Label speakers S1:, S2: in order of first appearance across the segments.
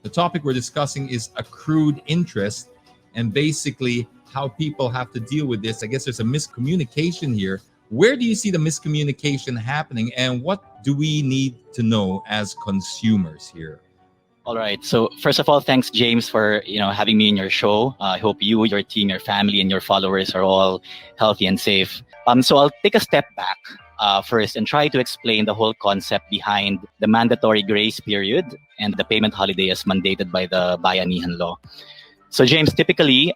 S1: The topic we're discussing is accrued interest and basically how people have to deal with this. I guess there's a miscommunication here. Where do you see the miscommunication happening, and what do we need to know as consumers here?
S2: All right. So first of all, thanks, James, for having me in your show. I hope you, your team, your family, and your followers are all healthy and safe. So I'll take a step back first and try to explain the whole concept behind the mandatory grace period and the payment holiday as mandated by the bayanihan law. So James, typically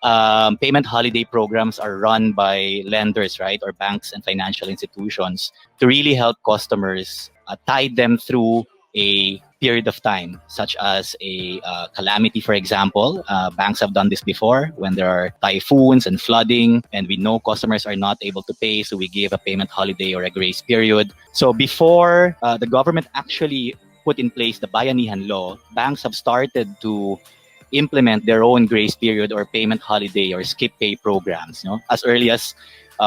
S2: payment holiday programs are run by lenders, right, or banks and financial institutions to really help customers tide them through a period of time, such as a calamity, for example. Banks have done this before when there are typhoons and flooding, and we know customers are not able to pay, so we give a payment holiday or a grace period. So before the government actually put in place the bayanihan law, banks have started to implement their own grace period or payment holiday or skip pay programs, as early as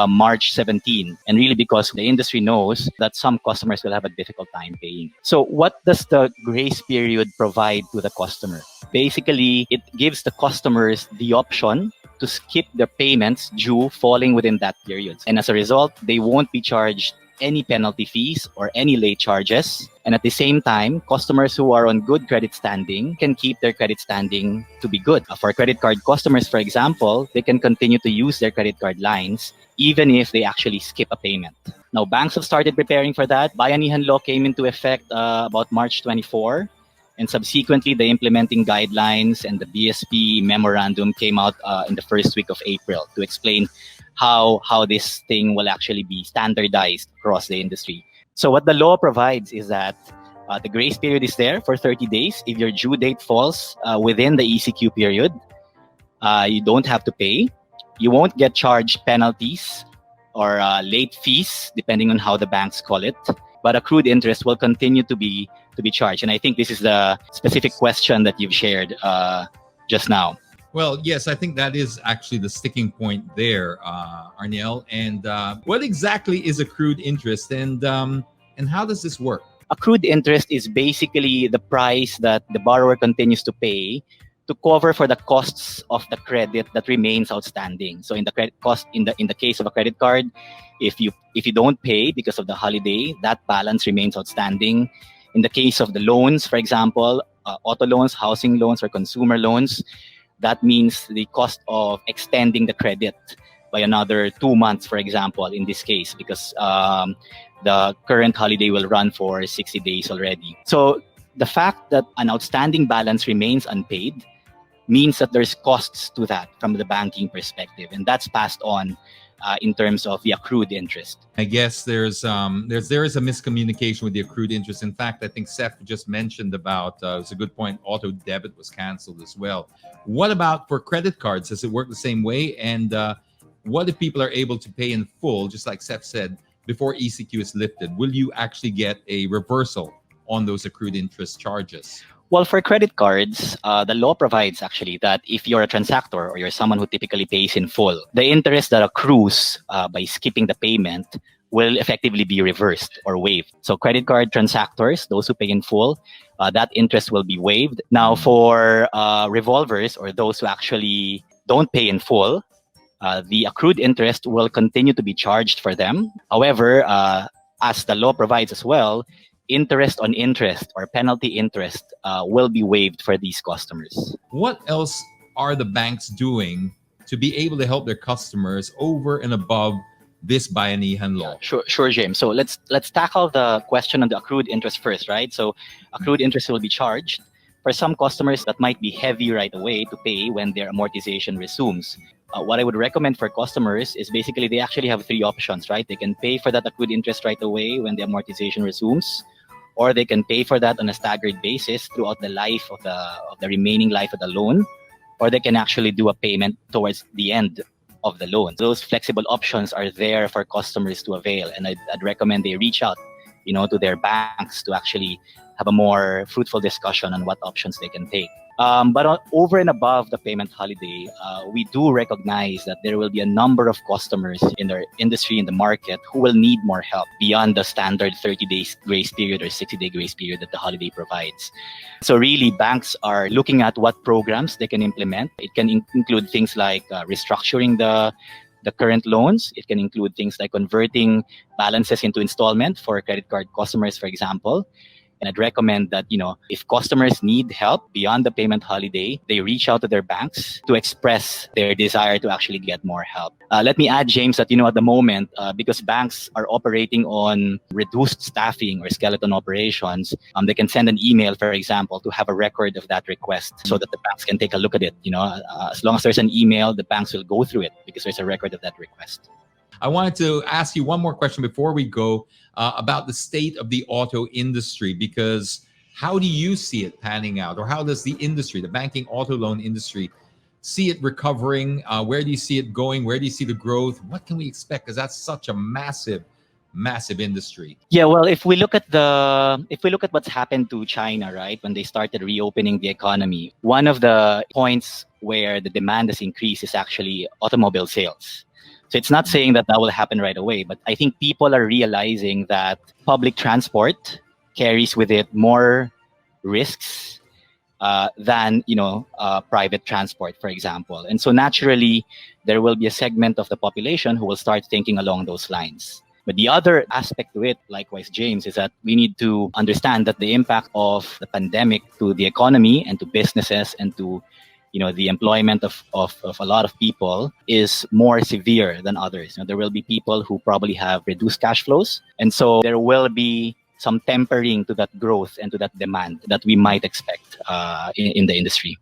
S2: March 17. And really because the industry knows that some customers will have a difficult time paying. So what does the grace period provide to the customer? Basically, it gives the customers the option to skip their payments due falling within that period. And as a result, they won't be charged any penalty fees or any late charges. And at the same time, customers who are on good credit standing can keep their credit standing to be good. For credit card customers, for example, they can continue to use their credit card lines even if they actually skip a payment. Now, banks have started preparing for that. Bayanihan law came into effect about March 24. And subsequently, the implementing guidelines and the BSP memorandum came out in the first week of April to explain how this thing will actually be standardized across the industry. So what the law provides is that the grace period is there for 30 days. If your due date falls within the ECQ period, you don't have to pay. You won't get charged penalties or late fees, depending on how the banks call it. But accrued interest will continue to be charged. And I think this is the specific question that you've shared just now.
S1: Well, yes, I think that is actually the sticking point there, Arnel. And what exactly is accrued interest, and how does this work?
S2: Accrued interest is basically the price that the borrower continues to pay to cover for the costs of the credit that remains outstanding. So in the credit cost, in the case of a credit card, if you don't pay because of the holiday, that balance remains outstanding. In the case of the loans, for example, auto loans, housing loans, or consumer loans, that means the cost of extending the credit by another 2 months, for example, in this case, because the current holiday will run for 60 days already. So the fact that an outstanding balance remains unpaid means that there's costs to that from the banking perspective, and that's passed on in terms of the accrued interest.
S1: I guess there is a miscommunication with the accrued interest. In fact, I think Seth just mentioned about it's a good point. Auto debit was canceled as well. What about for credit cards? Does it work the same way? And what if people are able to pay in full, just like Seth said, before ECQ is lifted? Will you actually get a reversal on those accrued interest charges?
S2: Well, for credit cards, the law provides actually that if you're a transactor or you're someone who typically pays in full, the interest that accrues by skipping the payment will effectively be reversed or waived. So credit card transactors, those who pay in full, that interest will be waived. Now for revolvers or those who actually don't pay in full, the accrued interest will continue to be charged for them. However, as the law provides as well, interest on interest or penalty interest will be waived for these customers.
S1: What else are the banks doing to be able to help their customers over and above this bayanihan law?
S2: Sure, James. So let's tackle the question on the accrued interest first, right? So accrued interest will be charged for some customers that might be heavy right away to pay when their amortization resumes. What I would recommend for customers is basically they actually have 3 options, right? They can pay for that accrued interest right away when the amortization resumes, or they can pay for that on a staggered basis throughout the life of the remaining life of the loan, or they can actually do a payment towards the end of the loan. Those flexible options are there for customers to avail, and I'd recommend they reach out, to their banks to actually have a more fruitful discussion on what options they can take. Over and above the payment holiday, we do recognize that there will be a number of customers in their industry, in the market, who will need more help beyond the standard 30 days grace period or 60-day grace period that the holiday provides. So really, banks are looking at what programs they can implement. It can include things like restructuring the current loans. It can include things like converting balances into installment for credit card customers, for example. And I'd recommend that, if customers need help beyond the payment holiday, they reach out to their banks to express their desire to actually get more help. Let me add, James, that, at the moment, because banks are operating on reduced staffing or skeleton operations, they can send an email, for example, to have a record of that request so that the banks can take a look at it. As long as there's an email, the banks will go through it because there's a record of that request.
S1: I wanted to ask you one more question before we go about the state of the auto industry, because how do you see it panning out, or how does the industry, the banking auto loan industry, see it recovering? Where do you see it going? Where do you see the growth? What can we expect? Because that's such a massive industry.
S2: Yeah, well, if we look at what's happened to China, right, when they started reopening the economy, one of the points where the demand has increased is actually automobile sales. So it's not saying that will happen right away, but I think people are realizing that public transport carries with it more risks than private transport, for example. And so naturally, there will be a segment of the population who will start thinking along those lines. But the other aspect to it, likewise, James, is that we need to understand that the impact of the pandemic to the economy and to businesses and to the employment of a lot of people is more severe than others. There will be people who probably have reduced cash flows. And so there will be some tempering to that growth and to that demand that we might expect in the industry.